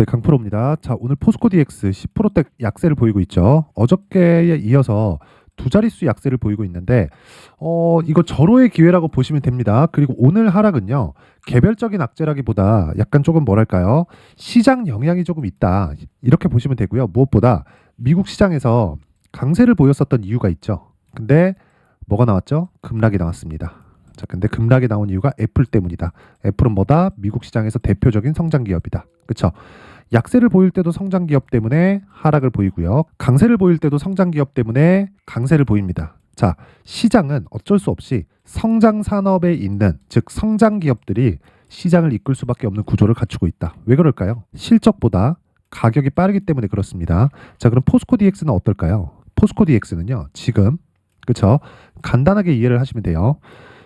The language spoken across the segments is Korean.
네, 강프로입니다. 자, 오늘 포스코 DX 10%대 약세를 보이고 있죠. 어저께에 이어서 두 자릿수 약세를 보이고 있는데, 이거 절호의 기회라고 보시면 됩니다. 그리고 오늘 하락은요, 개별적인 악재라기보다 약간 조금 뭐랄까요, 시장 영향이 조금 있다. 이렇게 보시면 되고요. 무엇보다 미국 시장에서 강세를 보였었던 이유가 있죠. 근데 뭐가 나왔죠? 급락이 나왔습니다. 자, 근데 급락이 나온 이유가 애플 때문이다. 애플은 뭐다? 미국 시장에서 대표적인 성장 기업이다. 그쵸? 약세를 보일 때도 성장 기업 때문에 하락을 보이고요. 강세를 보일 때도 성장 기업 때문에 강세를 보입니다. 자, 시장은 어쩔 수 없이 성장 산업에 있는, 즉 성장 기업들이 시장을 이끌 수밖에 없는 구조를 갖추고 있다. 왜 그럴까요? 실적보다 가격이 빠르기 때문에 그렇습니다. 자, 그럼 포스코 DX는 어떨까요? 포스코 DX는요, 지금 그쵸? 간단하게 이해를 하시면 돼요.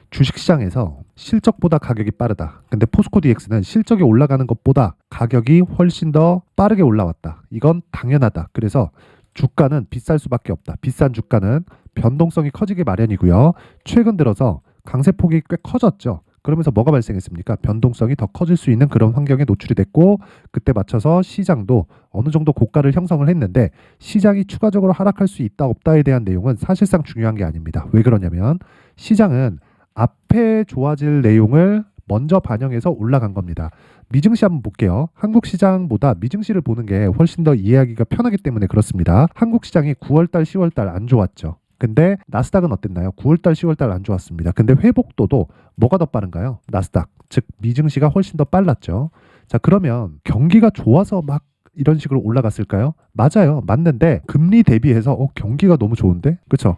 주식시장에서 실적보다 가격이 빠르다. 근데 포스코 DX는 실적이 올라가는 것보다 가격이 훨씬 더 빠르게 올라왔다. 이건 당연하다. 그래서 주가는 비쌀 수밖에 없다. 비싼 주가는 변동성이 커지기 마련이고요. 최근 들어서 강세폭이 꽤 커졌죠. 그러면서 뭐가 발생했습니까? 변동성이 더 커질 수 있는 그런 환경에 노출이 됐고, 그때 맞춰서 시장도 어느 정도 고가를 형성을 했는데, 시장이 추가적으로 하락할 수 있다 없다에 대한 내용은 사실상 중요한 게 아닙니다. 왜 그러냐면 시장은 앞에 좋아질 내용을 먼저 반영해서 올라간 겁니다. 미증시 한번 볼게요. 한국 시장보다 미증시를 보는 게 훨씬 더 이해하기가 편하기 때문에 그렇습니다. 한국 시장이 9월달, 10월달 안 좋았죠. 근데 나스닥은 어땠나요? 9월달, 10월달 안 좋았습니다. 근데 회복도도 뭐가 더 빠른가요? 나스닥, 즉 미증시가 훨씬 더 빨랐죠. 자, 그러면 경기가 좋아서 막 이런 식으로 올라갔을까요? 맞아요. 맞는데 금리 대비해서 경기가 너무 좋은데? 그렇죠?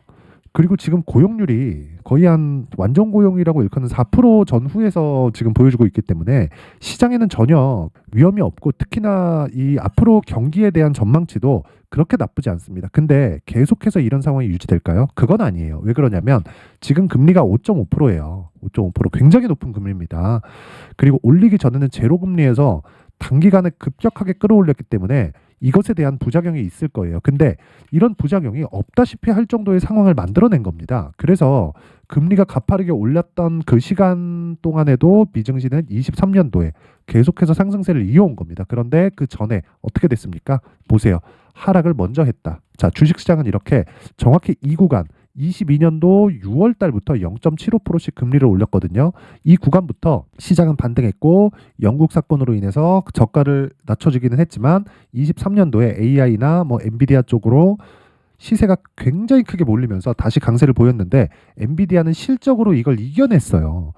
그리고 지금 고용률이 거의 한 완전 고용이라고 일컫는 4% 전후에서 지금 보여주고 있기 때문에 시장에는 전혀 위험이 없고, 특히나 이 앞으로 경기에 대한 전망치도 그렇게 나쁘지 않습니다. 근데 계속해서 이런 상황이 유지될까요? 그건 아니에요. 왜 그러냐면 지금 금리가 5.5%예요. 5.5% 굉장히 높은 금리입니다. 그리고 올리기 전에는 제로금리에서 단기간에 급격하게 끌어올렸기 때문에 이것에 대한 부작용이 있을 거예요. 근데 이런 부작용이 없다시피 할 정도의 상황을 만들어낸 겁니다. 그래서 금리가 가파르게 올랐던 그 시간 동안에도 미증시는 23년도에 계속해서 상승세를 이어온 겁니다. 그런데 그 전에 어떻게 됐습니까? 보세요. 하락을 먼저 했다. 자, 주식시장은 이렇게 정확히 이 구간 22년도 6월 달부터 0.75%씩 금리를 올렸거든요. 이 구간부터 시장은 반등했고, 영국 사건으로 인해서 저가를 낮춰주기는 했지만 23년도에 AI나 뭐 엔비디아 쪽으로 시세가 굉장히 크게 몰리면서 다시 강세를 보였는데, 엔비디아는 실적으로 이걸 이겨냈어요.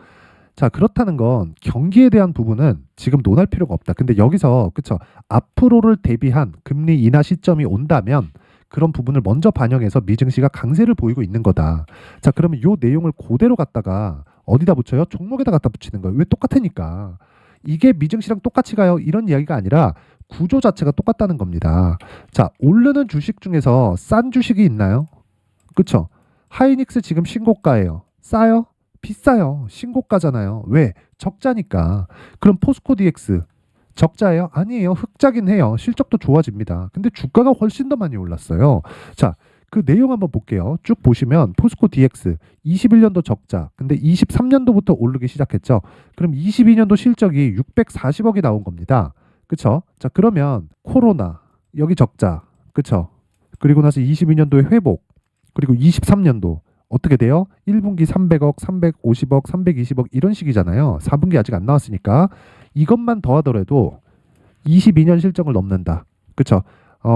자, 그렇다는 건 경기에 대한 부분은 지금 논할 필요가 없다. 근데 여기서 그쵸, 앞으로를 대비한 금리 인하 시점이 온다면 그런 부분을 먼저 반영해서 미증시가 강세를 보이고 있는 거다. 자, 그러면 이 내용을 그대로 갖다가 어디다 붙여요? 종목에다 갖다 붙이는 거예요. 왜? 똑같으니까. 이게 미증시랑 똑같이 가요, 이런 이야기가 아니라 구조 자체가 똑같다는 겁니다. 자, 오르는 주식 중에서 싼 주식이 있나요? 그쵸? 하이닉스 지금 신고가예요. 싸요? 비싸요. 신고가잖아요. 왜? 적자니까. 그럼 포스코 DX 적자예요? 아니에요. 흑자긴 해요. 실적도 좋아집니다. 근데 주가가 훨씬 더 많이 올랐어요. 자, 그 내용 한번 볼게요. 쭉 보시면 포스코 DX 21년도 적자. 근데 23년도부터 오르기 시작했죠. 그럼 22년도 실적이 640억이 나온 겁니다. 그쵸? 자, 그러면 코로나 여기 적자. 그쵸? 그리고 나서 22년도에 회복. 그리고 23년도 어떻게 돼요? 1분기 300억, 350억, 320억 이런 식이잖아요. 4분기 아직 안 나왔으니까 이것만 더하더라도 22년 실적을 넘는다. 그쵸?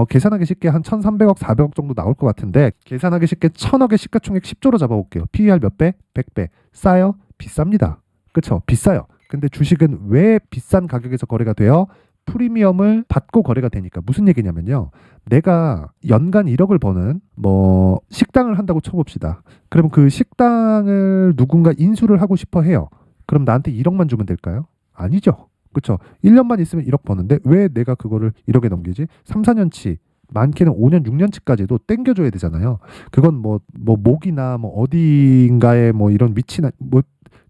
계산하기 쉽게 한 1,300억, 400억 정도 나올 것 같은데, 계산하기 쉽게 1,000억의 시가총액 10조로 잡아볼게요. PER 몇 배? 100배. 싸요? 비쌉니다. 그쵸? 비싸요. 근데 주식은 왜 비싼 가격에서 거래가 돼요? 프리미엄을 받고 거래가 되니까. 무슨 얘기냐면요, 내가 연간 1억을 버는 뭐 식당을 한다고 쳐봅시다. 그럼 그 식당을 누군가 인수를 하고 싶어 해요. 그럼 나한테 1억만 주면 될까요? 아니죠. 그렇죠. 1년만 있으면 1억 버는데 왜 내가 그거를 1억에 넘기지? 3, 4년치, 많게는 5년, 6년치까지도 땡겨줘야 되잖아요. 그건 뭐 목이나 뭐 어딘가에 뭐 이런 위치나 뭐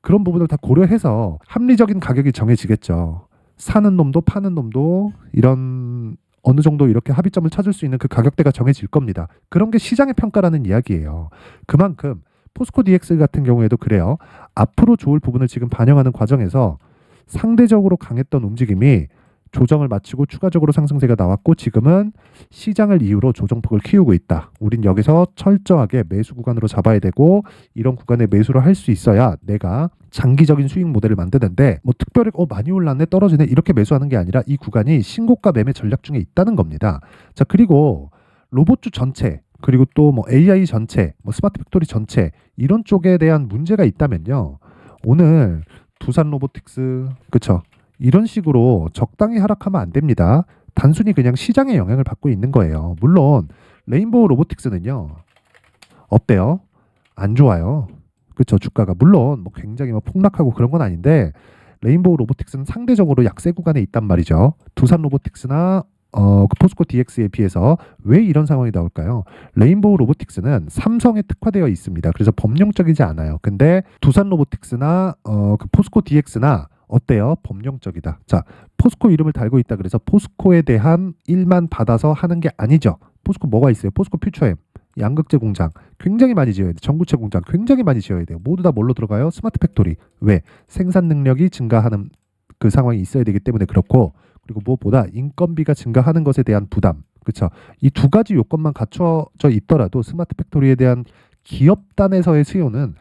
그런 부분을 다 고려해서 합리적인 가격이 정해지겠죠. 사는 놈도 파는 놈도 이런 어느 정도 이렇게 합의점을 찾을 수 있는 그 가격대가 정해질 겁니다. 그런 게 시장의 평가라는 이야기예요. 그만큼 포스코 DX 같은 경우에도 그래요. 앞으로 좋을 부분을 지금 반영하는 과정에서 상대적으로 강했던 움직임이 조정을 마치고 추가적으로 상승세가 나왔고 지금은 시장을 이유로 조정폭을 키우고 있다. 우린 여기서 철저하게 매수 구간으로 잡아야 되고 이런 구간에 매수를 할 수 있어야 내가 장기적인 수익 모델을 만드는데 뭐 특별히 많이 올랐네 떨어지네 이렇게 매수하는 게 아니라 이 구간이 신고가 매매 전략 중에 있다는 겁니다. 자, 그리고 로봇주 전체 그리고 또 뭐 AI 전체, 뭐 스마트 팩토리 전체 이런 쪽에 대한 문제가 있다면요. 오늘 두산 로보틱스 그쵸? 이런 식으로 적당히 하락하면 안 됩니다. 단순히 그냥 시장의 영향을 받고 있는 거예요. 물론 레인보우 로보틱스는요. 어때요? 안 좋아요. 그쵸? 주가가 물론 뭐 굉장히 뭐 폭락하고 그런 건 아닌데 레인보우 로보틱스는 상대적으로 약세 구간에 있단 말이죠. 두산 로보틱스나 그 포스코 DX에 비해서 왜 이런 상황이 나올까요? 레인보우 로보틱스는 삼성에 특화되어 있습니다. 그래서 법령적이지 않아요. 근데 두산 로보틱스나 그 포스코 DX나 어때요? 법령적이다. 자, 포스코 이름을 달고 있다 그래서 포스코에 대한 일만 받아서 하는 게 아니죠. 포스코 뭐가 있어요? 포스코 퓨처엠, 양극재 공장 굉장히 많이 지어야 돼. 전구체 공장 굉장히 많이 지어야 돼요. 모두 다 뭘로 들어가요? 스마트 팩토리. 왜? 생산 능력이 증가하는 그 상황이 있어야 되기 때문에 그렇고 그리고 무엇보다 인건비가 증가하는 것에 대한 부담. 그렇죠? 이 두 가지 요건만 갖춰져 있더라도 스마트 팩토리에 대한 기업단에서의 수요는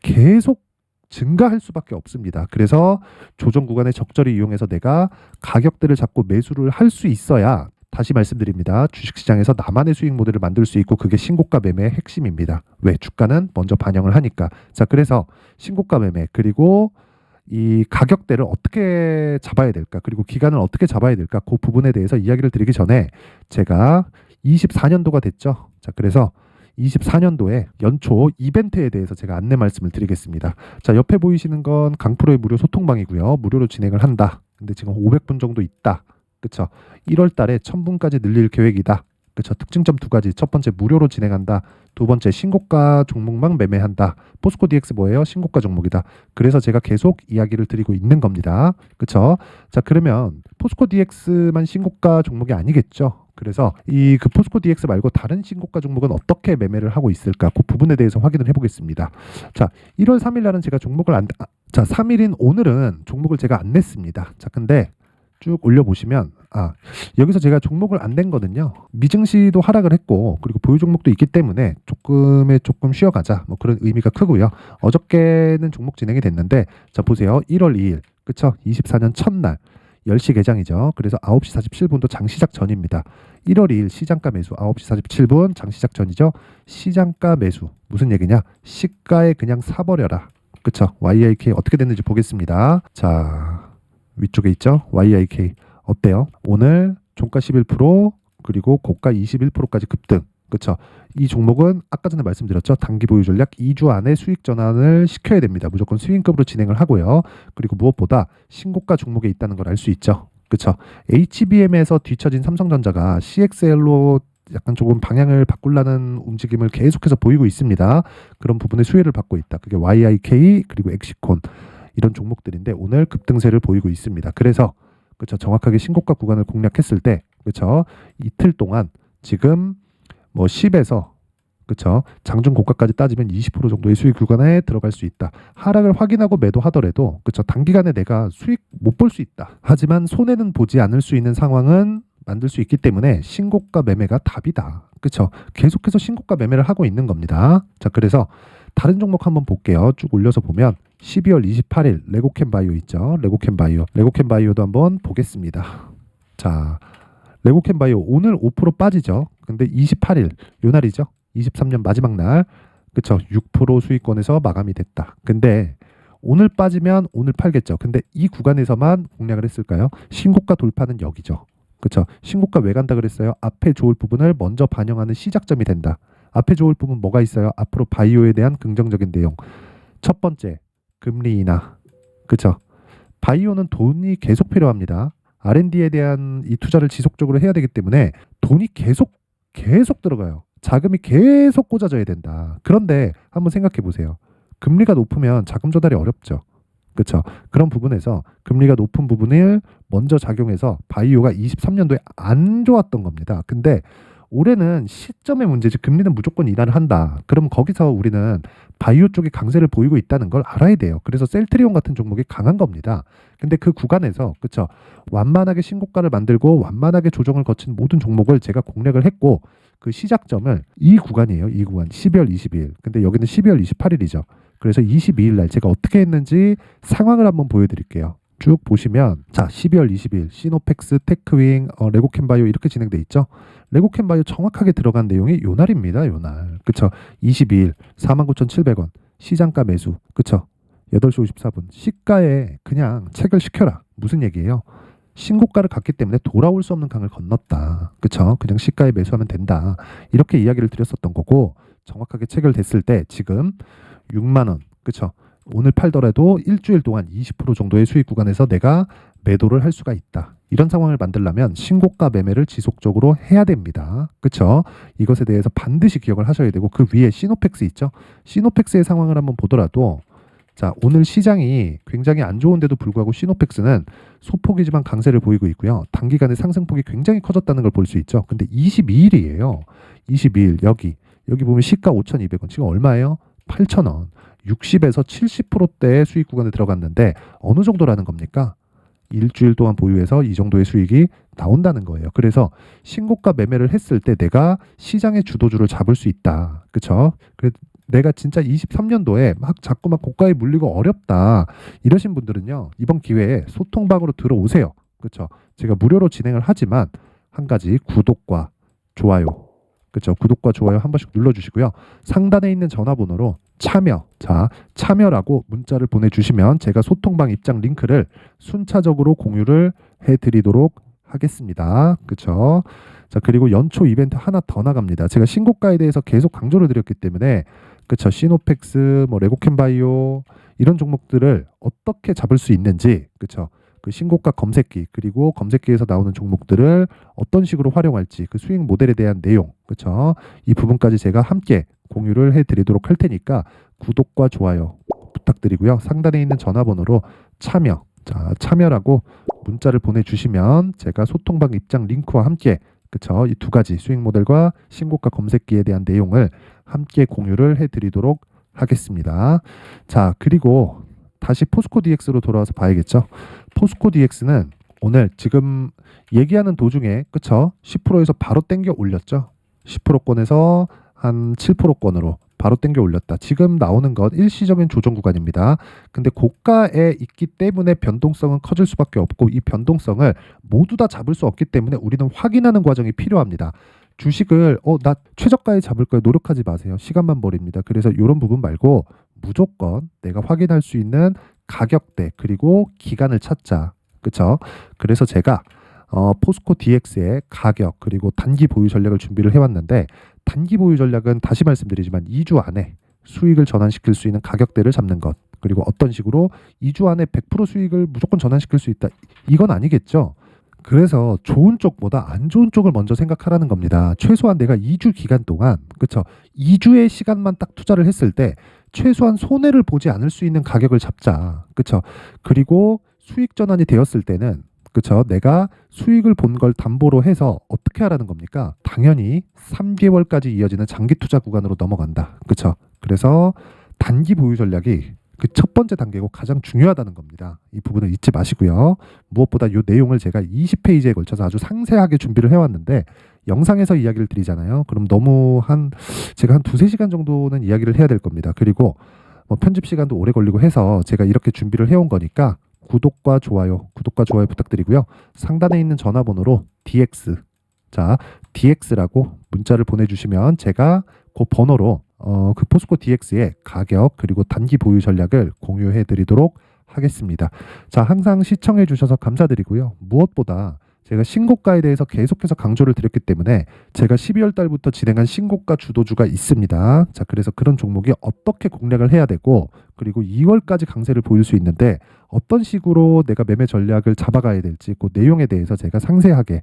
계속 증가할 수밖에 없습니다. 그래서 조정 구간에 적절히 이용해서 내가 가격대를 잡고 매수를 할 수 있어야 다시 말씀드립니다. 주식시장에서 나만의 수익 모델을 만들 수 있고 그게 신고가 매매의 핵심입니다. 왜? 주가는 먼저 반영을 하니까. 자, 그래서 신고가 매매 그리고 이 가격대를 어떻게 잡아야 될까? 그리고 기간을 어떻게 잡아야 될까? 그 부분에 대해서 이야기를 드리기 전에 제가 24년도가 됐죠. 자, 그래서 24년도에 연초 이벤트에 대해서 제가 안내 말씀을 드리겠습니다. 자, 옆에 보이시는 건 강프로의 무료 소통방이고요. 무료로 진행을 한다. 근데 지금 500분 정도 있다. 그쵸? 1월 달에 1000분까지 늘릴 계획이다. 그쵸? 특징점 두 가지. 첫 번째 무료로 진행한다. 두 번째 신고가 종목만 매매한다. 포스코 DX 뭐예요? 신고가 종목이다. 그래서 제가 계속 이야기를 드리고 있는 겁니다. 그쵸? 자, 그러면 포스코 DX만 신고가 종목이 아니겠죠? 그래서 이 그 포스코 DX 말고 다른 신고가 종목은 어떻게 매매를 하고 있을까? 그 부분에 대해서 확인을 해보겠습니다. 자, 1월 3일 날은 제가 종목을 자, 3일인 오늘은 종목을 제가 안 냈습니다. 자, 근데 쭉 올려보시면 여기서 제가 종목을 안 낸 거는요. 미증시도 하락을 했고 그리고 보유 종목도 있기 때문에 조금 쉬어가자 뭐 그런 의미가 크고요. 어저께는 종목 진행이 됐는데 자, 보세요. 1월 2일 그쵸? 24년 첫날 10시 개장이죠. 그래서 9시 47분도 장시작 전입니다. 1월 2일 시장가 매수 9시 47분 장시작 전이죠. 시장가 매수 무슨 얘기냐? 시가에 그냥 사버려라. 그쵸? YIK 어떻게 됐는지 보겠습니다. 자, 위쪽에 있죠? YIK 어때요? 오늘 종가 11% 그리고 고가 21%까지 급등. 그렇죠? 이 종목은 아까 전에 말씀드렸죠. 단기 보유 전략 2주 안에 수익 전환을 시켜야 됩니다. 무조건 스윙급으로 진행을 하고요. 그리고 무엇보다 신고가 종목에 있다는 걸 알 수 있죠. 그렇죠? HBM에서 뒤처진 삼성전자가 CXL로 약간 조금 방향을 바꾸려는 움직임을 계속해서 보이고 있습니다. 그런 부분에 수혜를 받고 있다. 그게 YIK 그리고 엑시콘 이런 종목들인데 오늘 급등세를 보이고 있습니다. 그래서 그렇죠. 정확하게 신고가 구간을 공략했을 때 그렇죠. 이틀 동안 지금 뭐 10에서 그렇죠. 장중 고가까지 따지면 20% 정도의 수익 구간에 들어갈 수 있다. 하락을 확인하고 매도하더라도 그렇죠. 단기간에 내가 수익 못 볼 수 있다. 하지만 손해는 보지 않을 수 있는 상황은 만들 수 있기 때문에 신고가 매매가 답이다. 그렇죠. 계속해서 신고가 매매를 하고 있는 겁니다. 자, 그래서 다른 종목 한번 볼게요. 쭉 올려서 보면 12월 28일 레고캠 바이오 있죠. 레고캠 바이오도 한번 보겠습니다. 자, 레고캠 바이오 오늘 5% 빠지죠. 근데 28일 요 날이죠. 23년 마지막 날. 그쵸? 6% 수익권에서 마감이 됐다. 근데 오늘 빠지면 오늘 팔겠죠. 근데 이 구간에서만 공략을 했을까요? 신고가 돌파는 여기죠. 그쵸? 신고가 왜 간다 그랬어요? 앞에 좋을 부분을 먼저 반영하는 시작점이 된다. 앞에 좋을 부분 뭐가 있어요? 앞으로 바이오에 대한 긍정적인 내용. 첫 번째, 금리 인하. 그쵸? 바이오는 돈이 계속 필요합니다. R&D에 대한 이 투자를 지속적으로 해야 되기 때문에 돈이 계속 들어가요. 자금이 계속 꽂아져야 된다. 그런데 한번 생각해 보세요. 금리가 높으면 자금 조달이 어렵죠. 그렇죠? 그런 부분에서 금리가 높은 부분을 먼저 작용해서 바이오가 23년도에 안 좋았던 겁니다. 근데 올해는 시점의 문제지 금리는 무조건 인하를 한다. 그럼 거기서 우리는 바이오 쪽이 강세를 보이고 있다는 걸 알아야 돼요. 그래서 셀트리온 같은 종목이 강한 겁니다. 근데 그 구간에서 그쵸 완만하게 신고가를 만들고 완만하게 조정을 거친 모든 종목을 제가 공략을 했고 그 시작점을 이 구간이에요. 이 구간 12월 22일. 근데 여기는 12월 28일이죠. 그래서 22일 날 제가 어떻게 했는지 상황을 한번 보여드릴게요. 쭉 보시면 자 12월 20일 시노펙스, 테크윙, 레고캠바이오 이렇게 진행돼 있죠. 레고캠바이오 정확하게 들어간 내용이 요 날입니다. 요 날. 그쵸. 22일 49,700원 시장가 매수. 그쵸. 8시 54분 시가에 그냥 체결시켜라. 무슨 얘기예요? 신고가를 갔기 때문에 돌아올 수 없는 강을 건넜다. 그쵸? 그냥 시가에 매수하면 된다. 이렇게 이야기를 드렸었던 거고 정확하게 체결됐을 때 지금 6만 원. 그쵸? 오늘 팔더라도 일주일 동안 20% 정도의 수익 구간에서 내가 매도를 할 수가 있다. 이런 상황을 만들려면 신고가 매매를 지속적으로 해야 됩니다. 그쵸? 이것에 대해서 반드시 기억을 하셔야 되고 그 위에 시노펙스 있죠? 시노펙스의 상황을 한번 보더라도 자, 오늘 시장이 굉장히 안 좋은데도 불구하고 시노펙스는 소폭이지만 강세를 보이고 있고요. 단기간에 상승폭이 굉장히 커졌다는 걸 볼 수 있죠. 근데 22일이에요. 22일 여기 보면 시가 5,200원. 지금 얼마예요? 8,000원. 60에서 70%대의 수익 구간에 들어갔는데 어느 정도라는 겁니까? 일주일 동안 보유해서 이 정도의 수익이 나온다는 거예요. 그래서 신고가 매매를 했을 때 내가 시장의 주도주를 잡을 수 있다. 그쵸? 내가 진짜 23년도에 막 자꾸 막 고가에 물리고 어렵다 이러신 분들은요 이번 기회에 소통방으로 들어오세요. 그렇죠? 제가 무료로 진행을 하지만 한 가지 구독과 좋아요, 그렇죠? 구독과 좋아요 한 번씩 눌러주시고요. 상단에 있는 전화번호로 참여라고 문자를 보내주시면 제가 소통방 입장 링크를 순차적으로 공유를 해드리도록 하겠습니다. 그렇죠? 자, 그리고 연초 이벤트 하나 더 나갑니다. 제가 신고가에 대해서 계속 강조를 드렸기 때문에 그쵸 시노펙스, 뭐 레고캠바이오 이런 종목들을 어떻게 잡을 수 있는지 그쵸 그 신고가 검색기 그리고 검색기에서 나오는 종목들을 어떤 식으로 활용할지 그 수익 모델에 대한 내용 그쵸 이 부분까지 제가 함께 공유를 해드리도록 할 테니까 구독과 좋아요 부탁드리고요. 상단에 있는 전화번호로 참여라고 문자를 보내주시면 제가 소통방 입장 링크와 함께 그쵸 이 두 가지 수익 모델과 신고가 검색기에 대한 내용을 함께 공유를 해드리도록 하겠습니다. 자, 그리고 다시 포스코 DX로 돌아와서 봐야겠죠. 포스코 DX는 오늘 지금 얘기하는 도중에 그쵸 10%에서 바로 땡겨 올렸죠. 10%권에서 한 7%권으로 바로 땡겨 올렸다. 지금 나오는 것 일시적인 조정 구간입니다. 근데 고가에 있기 때문에 변동성은 커질 수밖에 없고 이 변동성을 모두 다 잡을 수 없기 때문에 우리는 확인하는 과정이 필요합니다. 주식을 나 최저가에 잡을 거에 노력하지 마세요. 시간만 버립니다. 그래서 이런 부분 말고 무조건 내가 확인할 수 있는 가격대 그리고 기간을 찾자. 그쵸? 그래서 제가 포스코 DX의 가격 그리고 단기 보유 전략을 준비를 해왔는데 단기 보유 전략은 다시 말씀드리지만 2주 안에 수익을 전환시킬 수 있는 가격대를 잡는 것 그리고 어떤 식으로 2주 안에 100% 수익을 무조건 전환시킬 수 있다. 이건 아니겠죠. 그래서 좋은 쪽보다 안 좋은 쪽을 먼저 생각하라는 겁니다. 최소한 내가 2주 기간 동안 그쵸 2주의 시간만 딱 투자를 했을 때 최소한 손해를 보지 않을 수 있는 가격을 잡자. 그쵸 그리고 수익 전환이 되었을 때는 그쵸 내가 수익을 본 걸 담보로 해서 어떻게 하라는 겁니까? 당연히 3개월까지 이어지는 장기 투자 구간으로 넘어간다. 그쵸 그래서 단기 보유 전략이 그 첫 번째 단계고 가장 중요하다는 겁니다. 이 부분을 잊지 마시고요. 무엇보다 이 내용을 제가 20페이지에 걸쳐서 아주 상세하게 준비를 해왔는데 영상에서 이야기를 드리잖아요. 그럼 너무 제가 한 2-3시간 정도는 이야기를 해야 될 겁니다. 그리고 뭐 편집 시간도 오래 걸리고 해서 제가 이렇게 준비를 해온 거니까 구독과 좋아요 부탁드리고요. 상단에 있는 전화번호로 DX라고 문자를 보내주시면 제가 그 번호로 그 포스코 DX의 가격 그리고 단기 보유 전략을 공유해 드리도록 하겠습니다. 자, 항상 시청해 주셔서 감사드리고요. 무엇보다 제가 신고가에 대해서 계속해서 강조를 드렸기 때문에 제가 12월 달부터 진행한 신고가 주도주가 있습니다. 자, 그래서 그런 종목이 어떻게 공략을 해야 되고 그리고 2월까지 강세를 보일 수 있는데 어떤 식으로 내가 매매 전략을 잡아가야 될지 그 내용에 대해서 제가 상세하게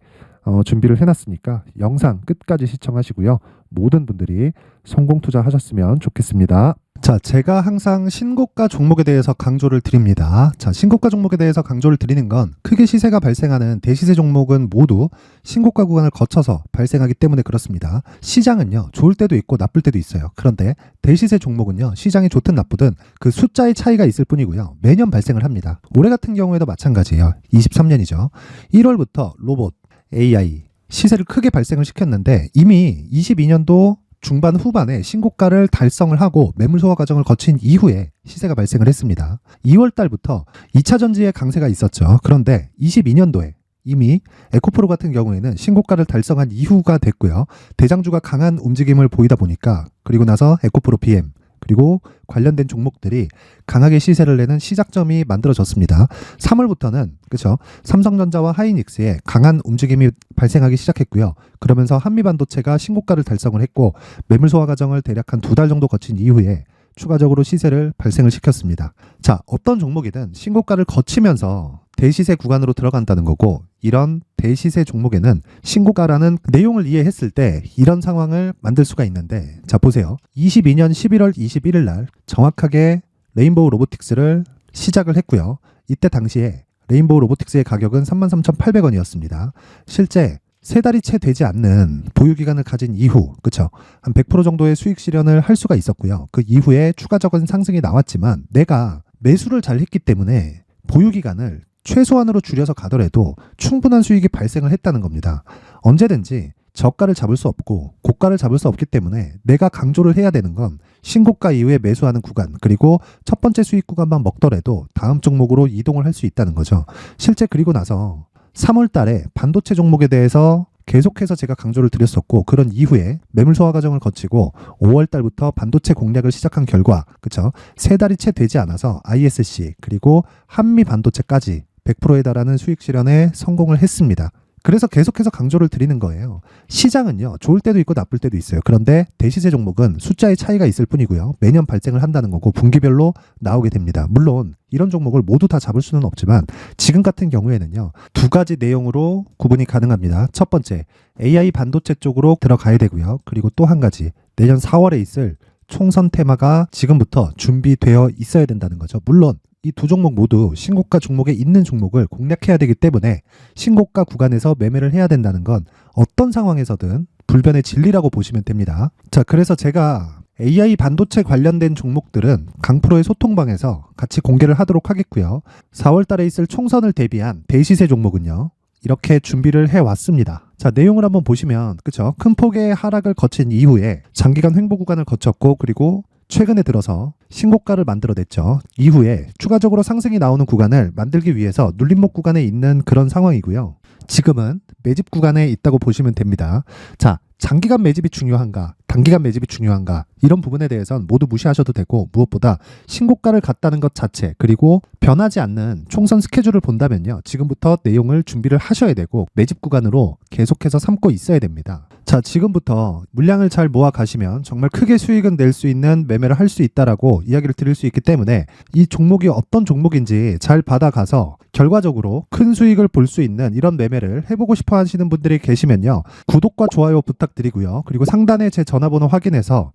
준비를 해놨으니까 영상 끝까지 시청하시고요. 모든 분들이 성공 투자하셨으면 좋겠습니다. 자, 제가 항상 신고가 종목에 대해서 강조를 드립니다. 자, 신고가 종목에 대해서 강조를 드리는 건 크게 시세가 발생하는 대시세 종목은 모두 신고가 구간을 거쳐서 발생하기 때문에 그렇습니다. 시장은요, 좋을 때도 있고 나쁠 때도 있어요. 그런데 대시세 종목은요, 시장이 좋든 나쁘든 그 숫자의 차이가 있을 뿐이고요. 매년 발생을 합니다. 올해 같은 경우에도 마찬가지예요. 23년이죠. 1월부터 로봇, AI, 시세를 크게 발생을 시켰는데 이미 22년도 중반 후반에 신고가를 달성을 하고 매물 소화 과정을 거친 이후에 시세가 발생을 했습니다. 2월 달부터 2차 전지의 강세가 있었죠. 그런데 22년도에 이미 에코프로 같은 경우에는 신고가를 달성한 이후가 됐고요. 대장주가 강한 움직임을 보이다 보니까 그리고 나서 에코프로 BM 그리고 관련된 종목들이 강하게 시세를 내는 시작점이 만들어졌습니다. 3월부터는 그렇죠. 삼성전자와 하이닉스의 강한 움직임이 발생하기 시작했고요. 그러면서 한미반도체가 신고가를 달성을 했고 매물 소화 과정을 대략 한 2달 정도 거친 이후에 추가적으로 시세를 발생을 시켰습니다. 자, 어떤 종목이든 신고가를 거치면서 대시세 구간으로 들어간다는 거고 이런 대시세 종목에는 신고가라는 내용을 이해했을 때 이런 상황을 만들 수가 있는데 자, 보세요. 22년 11월 21일 날 정확하게 레인보우 로보틱스를 시작을 했고요. 이때 당시에 레인보우 로보틱스의 가격은 33,800원이었습니다. 실제 세 달이 채 되지 않는 보유기간을 가진 이후, 그쵸? 한 100% 정도의 수익 실현을 할 수가 있었고요. 그 이후에 추가적인 상승이 나왔지만 내가 매수를 잘 했기 때문에 보유기간을 최소한으로 줄여서 가더라도 충분한 수익이 발생을 했다는 겁니다. 언제든지 저가를 잡을 수 없고 고가를 잡을 수 없기 때문에 내가 강조를 해야 되는 건 신고가 이후에 매수하는 구간 그리고 첫 번째 수익 구간만 먹더라도 다음 종목으로 이동을 할 수 있다는 거죠. 실제 그리고 나서 3월 달에 반도체 종목에 대해서 계속해서 제가 강조를 드렸었고 그런 이후에 매물 소화 과정을 거치고 5월 달부터 반도체 공략을 시작한 결과 그쵸? 세 달이 채 되지 않아서 ISC 그리고 한미 반도체까지 100%에 달하는 수익 실현에 성공을 했습니다. 그래서 계속해서 강조를 드리는 거예요. 시장은요, 좋을 때도 있고 나쁠 때도 있어요. 그런데 대시세 종목은 숫자의 차이가 있을 뿐이고요. 매년 발생을 한다는 거고 분기별로 나오게 됩니다. 물론 이런 종목을 모두 다 잡을 수는 없지만 지금 같은 경우에는요, 두 가지 내용으로 구분이 가능합니다. 첫 번째, AI 반도체 쪽으로 들어가야 되고요. 그리고 또 한 가지, 내년 4월에 있을 총선 테마가 지금부터 준비되어 있어야 된다는 거죠. 물론 이 두 종목 모두 신고가 종목에 있는 종목을 공략해야 되기 때문에 신고가 구간에서 매매를 해야 된다는 건 어떤 상황에서든 불변의 진리라고 보시면 됩니다. 자, 그래서 제가 AI 반도체 관련된 종목들은 강프로의 소통방에서 같이 공개를 하도록 하겠고요. 4월 달에 있을 총선을 대비한 대시세 종목은요, 이렇게 준비를 해왔습니다. 자, 내용을 한번 보시면 그쵸? 큰 폭의 하락을 거친 이후에 장기간 횡보 구간을 거쳤고 그리고 최근에 들어서 신고가를 만들어냈죠. 이후에 추가적으로 상승이 나오는 구간을 만들기 위해서 눌림목 구간에 있는 그런 상황이고요. 지금은 매집 구간에 있다고 보시면 됩니다. 자, 장기간 매집이 중요한가, 단기간 매집이 중요한가 이런 부분에 대해서는 모두 무시하셔도 되고 무엇보다 신고가를 갔다는 것 자체 그리고 변하지 않는 총선 스케줄을 본다면요. 지금부터 내용을 준비를 하셔야 되고 매집 구간으로 계속해서 삼고 있어야 됩니다. 자, 지금부터 물량을 잘 모아 가시면 정말 크게 수익은 낼 수 있는 매매를 할 수 있다라고 이야기를 드릴 수 있기 때문에 이 종목이 어떤 종목인지 잘 받아가서 결과적으로 큰 수익을 볼 수 있는 이런 매매를 해보고 싶어 하시는 분들이 계시면요. 구독과 좋아요 부탁드리고요. 그리고 상단에 제 전화번호 확인해서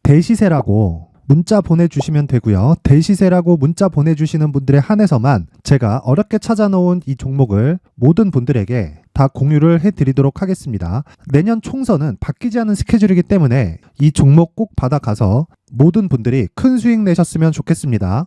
대시세라고 문자 보내주시면 되고요. 대시세라고 문자 보내주시는 분들에 한해서만 제가 어렵게 찾아놓은 이 종목을 모든 분들에게 다 공유를 해드리도록 하겠습니다. 내년 총선은 바뀌지 않은 스케줄이기 때문에 이 종목 꼭 받아가서 모든 분들이 큰 수익 내셨으면 좋겠습니다.